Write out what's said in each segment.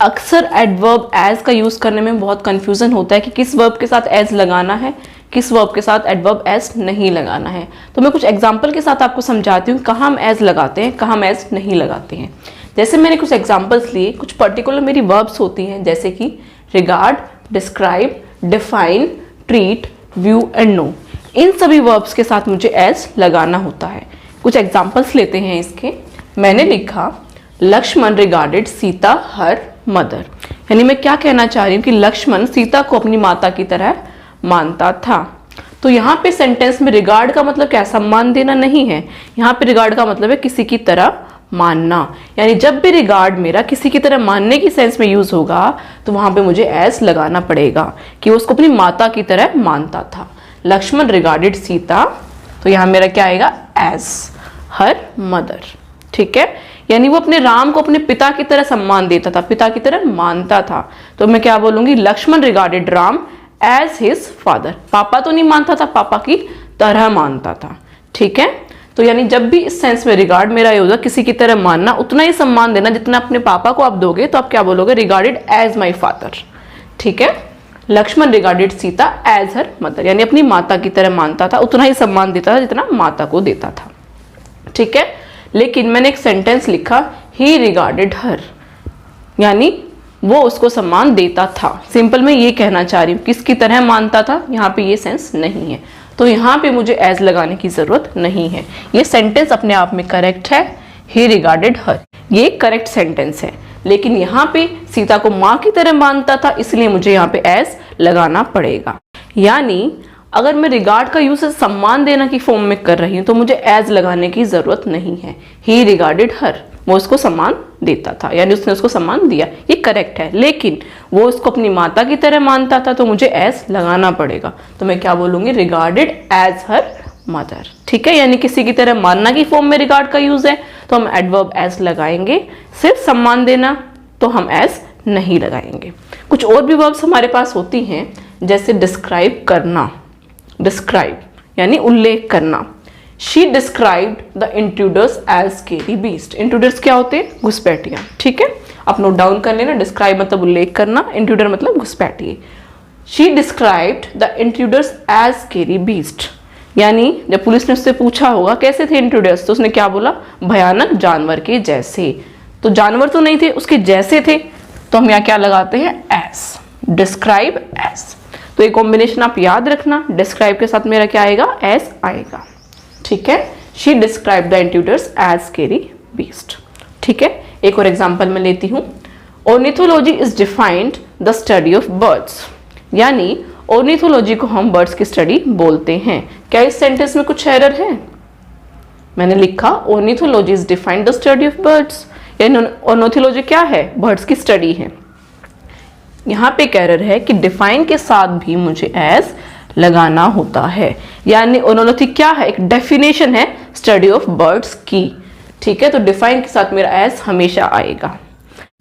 अक्सर adverb as का use करने में बहुत कंफ्यूजन होता है कि किस वर्ब के साथ एज लगाना है, किस वर्ब के साथ एडवर्ब एज नहीं लगाना है। तो मैं कुछ एग्जांपल के साथ आपको समझाती हूँ कहाँ हम एज लगाते हैं, कहाँ हम एज नहीं लगाते हैं। जैसे मैंने कुछ एग्जांपल्स लिए, कुछ पर्टिकुलर मेरी वर्ब्स होती हैं जैसे कि regard, describe, define, treat, view and know. इन सभी वर्ब्स के साथ मुझे एज लगाना होता है। कुछ एग्जांपल्स लेते हैं इसके। मैंने लिखा Lakshman regarded Sita her mother, यानी मैं क्या कहना चाह रही हूँ कि लक्ष्मण सीता को अपनी माता की तरह मानता था। तो यहाँ पे सेंटेंस में रिगार्ड का मतलब क्या, सम्मान देना नहीं है। यहाँ पे रिगार्ड का मतलब है किसी की तरह मानना, यानी जब भी रिगार्ड मेरा किसी की तरह मानने की सेंस में यूज होगा तो वहां पे मुझे एज लगाना पड़ेगा कि वो उसको अपनी माता की तरह मानता था। लक्ष्मण रिगार्डेड सीता, तो यहाँ मेरा क्या आएगा, एज हर मदर। ठीक है, यानी वो अपने राम को अपने पिता की तरह सम्मान देता था, पिता की तरह मानता था। तो मैं क्या बोलूंगी, Lakshman regarded Ram as his father. पापा तो नहीं मानता था, पापा की तरह मानता था। ठीक है, तो यानी जब भी इस सेंस में रिगार्ड मेरा यूज है किसी की तरह मानना, उतना ही सम्मान देना जितना अपने पापा को आप दोगे, तो आप क्या बोलोगे, रिगार्डेड एज माई फादर। ठीक है, Lakshman regarded Sita as her mother, यानी अपनी माता की तरह मानता था, उतना ही सम्मान देता था जितना माता को देता था। ठीक है, लेकिन मैंने एक सेंटेंस लिखा ही रिगार्डेड हर, यानी वो उसको सम्मान देता था। सिंपल मैं ये कहना चाह रही हूँ किसकी तरह मानता था, यहाँ पे ये सेंस नहीं है, तो यहाँ पे मुझे एज लगाने की जरूरत नहीं है। ये सेंटेंस अपने आप में करेक्ट है, ही रिगार्डेड हर, ये करेक्ट सेंटेंस है। लेकिन यहाँ पे सीता को माँ की तरह मानता था, इसलिए मुझे यहाँ पे एज लगाना पड़ेगा। यानी अगर मैं रिगार्ड का यूज सम्मान देना की फॉर्म में कर रही हूँ तो मुझे एज लगाने की जरूरत नहीं है। ही रिगार्डेड हर, वो उसको सम्मान देता था, यानी उसने उसको सम्मान दिया, ये करेक्ट है। लेकिन वो उसको अपनी माता की तरह मानता था, तो मुझे एज लगाना पड़ेगा। तो मैं क्या बोलूंगी, रिगार्डेड एज हर मदर। ठीक है, यानी किसी की तरह मानना की फॉर्म में रिगार्ड का यूज है तो हम एडवर्ब एज लगाएंगे। सिर्फ सम्मान देना तो हम एज नहीं लगाएंगे। कुछ और भी वर्ब्स हमारे पास होती हैं जैसे डिस्क्राइब करना, डिस्क्राइब यानी उल्लेख करना। She described the intruders as scary beast. Intruders क्या होते हैं, घुसपैठियां। ठीक है, आप नोट डाउन कर लेना, डिस्क्राइब मतलब उल्लेख करना, इंट्रूडर मतलब घुसपैठिए। She described the intruders as scary beast, यानी जब पुलिस ने उससे पूछा होगा कैसे थे इंट्रूडर्स, तो उसने क्या बोला, भयानक जानवर के जैसे। तो जानवर तो नहीं थे, उसके जैसे थे, तो हम यहाँ क्या लगाते हैं, एज, डिस्क्राइब एज। तो ये कॉम्बिनेशन आप याद रखना, डिस्क्राइब के साथ मेरा क्या आएगा, एज आएगा। ठीक है, she describe the intruders as scary beast. ठीक है, एक और एग्जांपल मैं लेती हूँ। Ornithology is defined the study of birds, यानी ऑर्निथोलॉजी को हम बर्ड्स की स्टडी बोलते हैं। क्या इस सेंटेंस में कुछ एरर है? मैंने लिखा ornithology is defined the study of birds, यानी ऑर्निथोलॉजी क्या है, बर्ड्स की स्टडी है। यहाँ पे एक एरर है कि डिफाइन के साथ भी मुझे एज लगाना होता है, यानी ऑर्निथोलॉजी क्या है, एक डेफिनेशन है स्टडी ऑफ बर्ड्स की। ठीक है, तो डिफाइन के साथ मेरा एज हमेशा आएगा।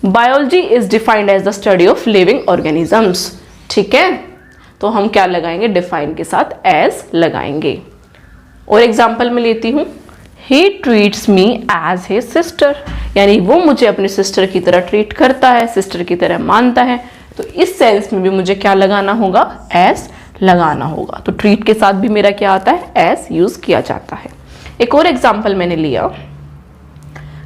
Biology is defined as the study of living organisms. ठीक है, तो हम क्या लगाएंगे, डिफाइन के साथ एज लगाएंगे। और एग्जाम्पल में लेती हूँ, he treats me as his sister, यानी वो मुझे अपनी सिस्टर की तरह ट्रीट करता है, सिस्टर की तरह मानता है। तो इस सेंस में भी मुझे क्या लगाना होगा, एज लगाना होगा। तो ट्रीट के साथ भी मेरा क्या आता है, एज यूज किया जाता है। एक और एग्जाम्पल मैंने लिया,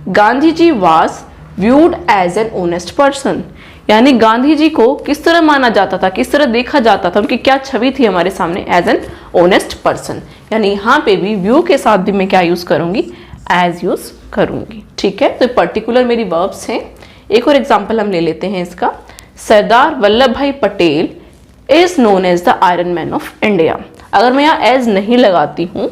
Gandhi ji was viewed as an honest person, यानी गांधी जी को किस तरह माना जाता था, किस तरह देखा जाता था, उनकी क्या छवि थी हमारे सामने, एज एन ऑनेस्ट पर्सन। यानी यहाँ पे भी व्यू के साथ भी मैं क्या यूज करूंगी, एज यूज करूंगी। ठीक है, तो पर्टिकुलर मेरी वर्ब्स हैं। एक और एग्जाम्पल हम ले लेते हैं इसका, Sardar Vallabhbhai Patel is known as the iron man of India. अगर मैं यहाँ एज नहीं लगाती हूँ,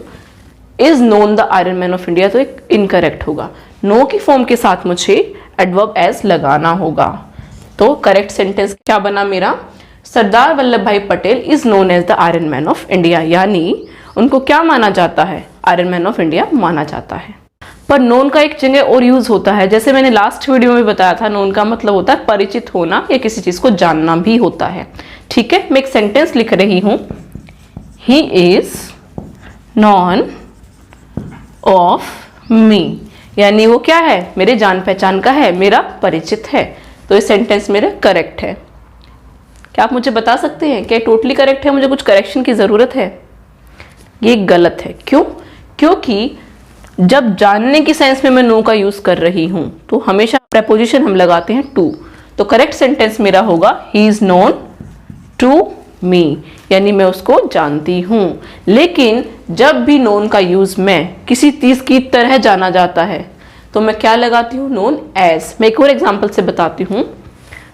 is known the iron man of India, तो एक इनकरेक्ट होगा। नो की फॉर्म के साथ मुझे एडवर्ब एज लगाना होगा। तो करेक्ट सेंटेंस क्या बना मेरा, Sardar Vallabhbhai Patel is known as the iron man of India, यानी उनको क्या माना जाता है, आयरन मैन ऑफ इंडिया माना जाता है। पर नोन का एक जगह और यूज होता है, जैसे मैंने लास्ट वीडियो में बताया था, नोन का मतलब होता है परिचित होना या किसी चीज को जानना भी होता है। ठीक है, मैं एक सेंटेंस लिख रही हूं, he is none of me, यानी वो क्या है, मेरे जान पहचान का है, मेरा परिचित है। तो ये सेंटेंस मेरा करेक्ट है। क्या आप मुझे बता सकते हैं क्या टोटली करेक्ट है, मुझे कुछ करेक्शन की ज़रूरत है? ये गलत है। क्यों? क्योंकि जब जानने की सेंस में मैं नो का यूज़ कर रही हूँ तो हमेशा प्रेपोजिशन हम लगाते हैं टू। तो करेक्ट सेंटेंस मेरा होगा he is known to me, यानी मैं उसको जानती हूँ। लेकिन जब भी नोन का यूज़ मैं किसी चीज़ की तरह जाना जाता है तो मैं क्या लगाती हूँ? Known as. मैं एक और एग्जाम्पल से बताती हूँ।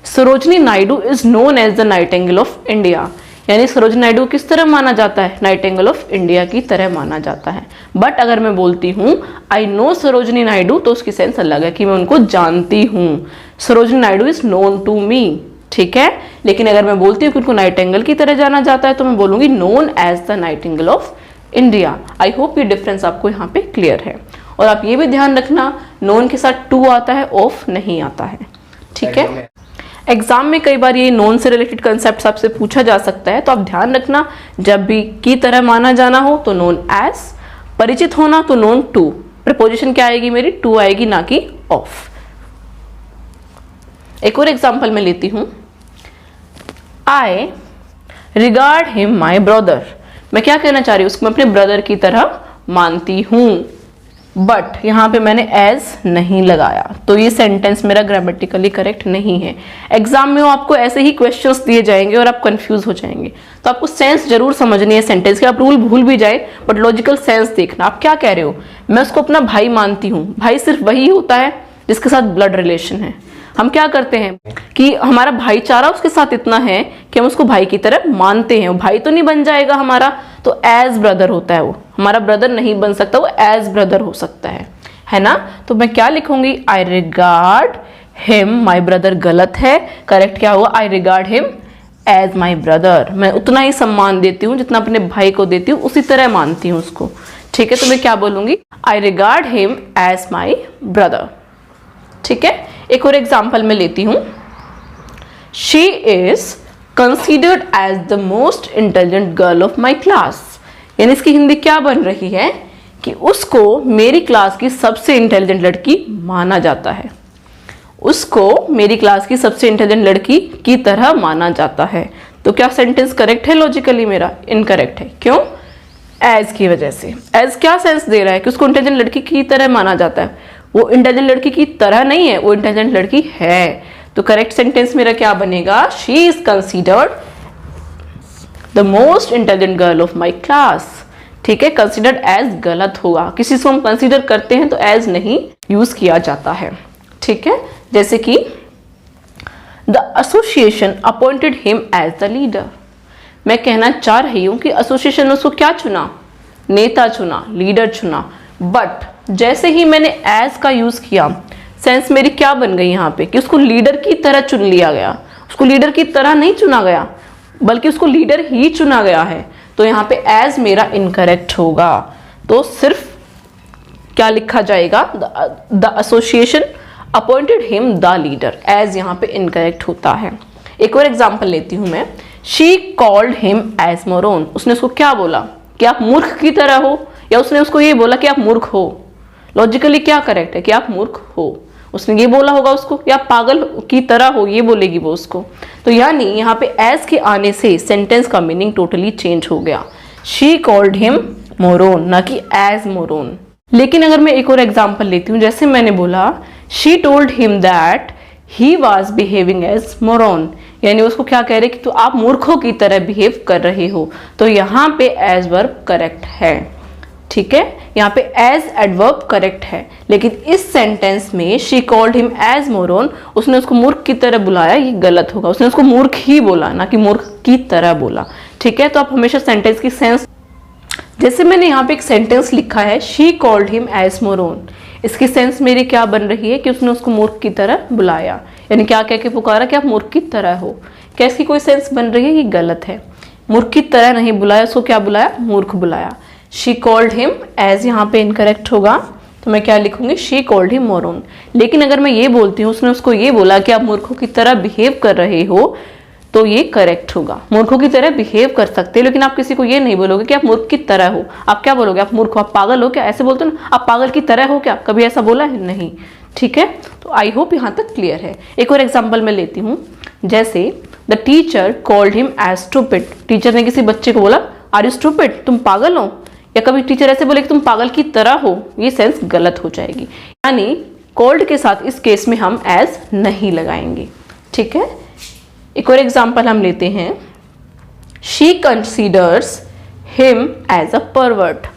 Sarojini Naidu is known as the nightingale of India, यानी सरोजनी नायडू किस तरह माना जाता है? नाइटिंगेल ऑफ इंडिया की तरह माना जाता है। बट अगर मैं बोलती हूँ आई नो सरोजनी नायडू तो उसकी सेंस अलग है कि मैं उनको जानती हूँ। Sarojini Naidu is known to me, ठीक है। लेकिन अगर मैं बोलती हूँ कि उनको नाइटिंगेल की तरह जाना जाता है तो मैं बोलूंगी known as the nightingale of India. I hope ये डिफरेंस आपको यहाँ पे क्लियर है। और आप ये भी ध्यान रखना नोन के साथ टू आता है, ऑफ नहीं आता है, ठीक है। एग्जाम में कई बार ये नोन से रिलेटेड कंसेप्ट आपसे पूछा जा सकता है, तो आप ध्यान रखना जब भी की तरह माना जाना हो तो नोन एज, परिचित होना तो नोन टू। प्रपोजिशन क्या आएगी मेरी? टू आएगी, ना कि ऑफ। एक और एग्जाम्पल में लेती हूं। आई रिगार्ड हिम माई ब्रदर, मैं क्या कहना चाह रही हूं? उसको मैं अपने ब्रदर की तरह मानती हूं, बट यहां पे मैंने एज नहीं लगाया, तो ये सेंटेंस मेरा ग्रामेटिकली करेक्ट नहीं है। एग्जाम में आपको ऐसे ही क्वेश्चंस दिए जाएंगे और आप कंफ्यूज हो जाएंगे, तो आपको सेंस जरूर समझनी है सेंटेंस के। आप रूल भूल भी जाए बट लॉजिकल सेंस देखना। आप क्या कह रहे हो? मैं उसको अपना भाई मानती हूँ। भाई सिर्फ वही होता है जिसके साथ ब्लड रिलेशन है। हम क्या करते हैं कि हमारा भाईचारा उसके साथ इतना है कि हम उसको भाई की तरह मानते हैं। भाई तो नहीं बन जाएगा हमारा, तो एज ब्रदर होता है वो, हमारा ब्रदर नहीं बन सकता, वो एज ब्रदर हो सकता है ना। तो मैं क्या लिखूंगी? I regard him my brother गलत है, करेक्ट क्या हुआ? I regard him as my brother. मैं उतना ही सम्मान देती हूँ जितना अपने भाई को देती हूँ, उसी तरह मानती हूँ उसको, ठीक है। तो मैं क्या बोलूंगी? I regard him as my brother, ठीक है। एक और एग्जाम्पल में लेती हूं। She is considered as the most intelligent girl of my class, यानी इसकी हिंदी क्या बन रही है कि उसको मेरी क्लास की सबसे इंटेलिजेंट लड़की माना जाता है। उसको मेरी क्लास की सबसे इंटेलिजेंट लड़की की तरह माना जाता है। तो क्या सेंटेंस करेक्ट है? लॉजिकली मेरा इनकरेक्ट है। क्यों? एज की वजह से। एज क्या सेंस दे रहा है कि उसको इंटेलिजेंट लड़की की तरह माना जाता है। वो इंटेलिजेंट लड़की की तरह नहीं है, वो इंटेलिजेंट लड़की है। तो करेक्ट सेंटेंस मेरा क्या बनेगा? She is considered the most intelligent girl of my class, ठीक है। कंसिडर्ड एज गलत होगा, किसी को हम कंसिडर करते हैं तो एज नहीं यूज किया जाता है, ठीक है। जैसे कि the association appointed him as the leader, मैं कहना चाह रही हूं कि एसोसिएशन ने उसको क्या चुना? नेता चुना, लीडर चुना। बट जैसे ही मैंने एज का यूज किया, सेंस मेरी क्या बन गई यहाँ पे कि उसको लीडर की तरह चुन लिया गया। उसको लीडर की तरह नहीं चुना गया, बल्कि उसको लीडर ही चुना गया है। तो यहाँ पे एज मेरा इनकरेक्ट होगा। तो सिर्फ क्या लिखा जाएगा? The association appointed him the leader, as यहाँ पे इनकरेक्ट होता है। एक और एग्जाम्पल लेती हूं मैं। She called him as moron, उसने उसको क्या बोला? कि आप मूर्ख की तरह हो, या उसने उसको ये बोला कि आप मूर्ख हो? लॉजिकली क्या करेक्ट है? कि आप मूर्ख हो। उसने ये बोला होगा उसको, या पागल की तरह हो, ये बोलेगी वो उसको। तो यानी यहाँ पे एज के आने से सेंटेंस का मीनिंग टोटली चेंज हो गया। शी कॉल्ड हिम मोरोन, ना कि एज मोरोन। लेकिन अगर मैं एक और एग्जाम्पल लेती हूँ, जैसे मैंने बोला she told him that he was behaving as moron, यानी उसको क्या कह रहे कि तो आप मूर्खों की तरह बिहेव कर रहे हो। तो यहाँ पे एज वर्ब करेक्ट है, ठीक है। यहाँ पे एज एडवर्ब करेक्ट है। लेकिन इस सेंटेंस में she called him as moron, उसने उसको मूर्ख की तरह बुलाया, ये गलत होगा। उसने उसको मूर्ख ही बोला, ना कि मूर्ख की तरह बोला, ठीक है। तो आप हमेशा सेंटेंस की सेंस, जैसे मैंने यहाँ पे एक सेंटेंस लिखा है she called him as moron, इसकी सेंस मेरी क्या बन रही है कि उसने उसको मूर्ख की तरह बुलाया, यानी क्या कह के पुकारा कि आप मूर्ख की तरह हो। क्या इसकी कोई सेंस बन रही है? ये गलत है। मूर्ख की तरह नहीं बुलाया, उसको क्या बुलाया? मूर्ख बुलाया। शी कॉल्ड हिम एज यहाँ पे इनकरेक्ट होगा, तो मैं क्या लिखूंगी? She called him moron. लेकिन अगर मैं ये बोलती हूँ उसने उसको ये बोला कि आप मूर्खों की तरह बिहेव कर रहे हो, तो ये करेक्ट होगा। मूर्खों की तरह बिहेव कर सकते हैं, लेकिन आप किसी को ये नहीं बोलोगे कि आप मूर्ख की तरह हो। आप क्या बोलोगे? आप मूर्ख हो, आप पागल हो क्या? ऐसे बोलते हो ना, आप पागल की तरह हो क्या? कभी ऐसा बोला है? नहीं। ठीक है, तो आई होप यहाँ तक क्लियर है। एक और एग्जाम्पल मैं लेती हूँ, जैसे the teacher called him as stupid. Teacher ने किसी बच्चे को बोला आर यू स्टूपिड, तुम पागल हो, या कभी टीचर ऐसे बोले कि तुम पागल की तरह हो, ये सेंस गलत हो जाएगी। यानी कॉल्ड के साथ इस केस में हम एज नहीं लगाएंगे, ठीक है। एक और एग्जाम्पल हम लेते हैं, she considers him as a pervert.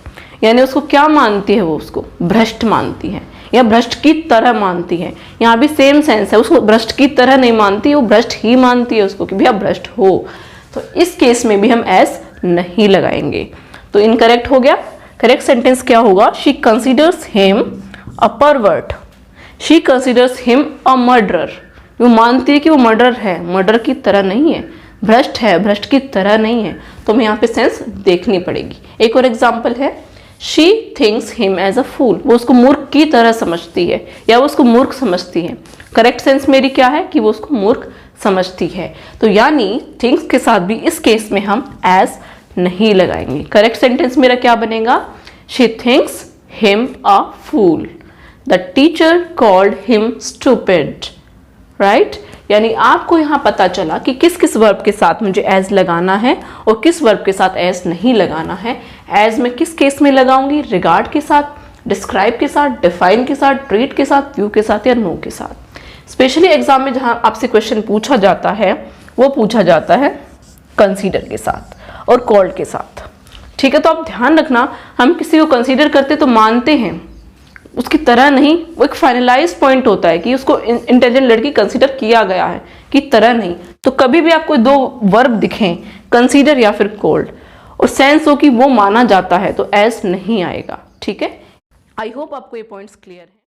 यानी उसको क्या मानती है, वो उसको भ्रष्ट मानती है या भ्रष्ट की तरह मानती है। यहाँ भी सेम सेंस है, उसको भ्रष्ट की तरह नहीं मानती, वो भ्रष्ट ही मानती है उसको कि भैया भ्रष्ट हो। तो इस केस में भी हम एज नहीं लगाएंगे। तो इनकरेक्ट हो गया। करेक्ट सेंटेंस क्या होगा, she considers him a pervert, she considers him a murderer. वो मानती है कि वो मर्डर है, मर्डर की तरह नहीं है, भ्रष्ट है, भ्रष्ट की तरह नहीं है। तो हमें यहाँ पे सेंस देखनी पड़ेगी। एक और एग्जाम्पल है, she thinks him as a fool. वो उसको मूर्ख की तरह समझती है या वो उसको मूर्ख समझती है। करेक्ट सेंस मेरी क्या है कि वो उसको मूर्ख समझती है। तो यानी थिंक्स के साथ भी इस केस में हम एज नहीं लगाएंगे। करेक्ट सेंटेंस मेरा क्या बनेगा, she thinks him a fool, the teacher called him stupid, right. यानी आपको यहाँ पता चला कि किस किस वर्ब के साथ मुझे एज लगाना है और किस वर्ब के साथ एज नहीं लगाना है। एज में किस केस में लगाऊंगी, रिगार्ड के साथ, डिस्क्राइब के साथ, डिफाइन के साथ, ट्रीट के साथ, व्यू के साथ या नो के साथ। स्पेशली एग्जाम में जहाँ आपसे क्वेश्चन पूछा जाता है वो पूछा जाता है कंसीडर के साथ और कॉल्ड के साथ, ठीक है। तो आप ध्यान रखना, हम किसी को कंसीडर करते तो मानते हैं, उसकी तरह नहीं। वो एक फाइनलाइज पॉइंट होता है कि उसको इंटेलिजेंट लड़की कंसीडर किया गया है, की तरह नहीं। तो कभी भी आपको दो वर्ब दिखें, कंसीडर या फिर कॉल्ड, और सेंस हो कि वो माना जाता है, तो एज नहीं आएगा, ठीक है। आई होप आपको ये पॉइंट्स क्लियर है।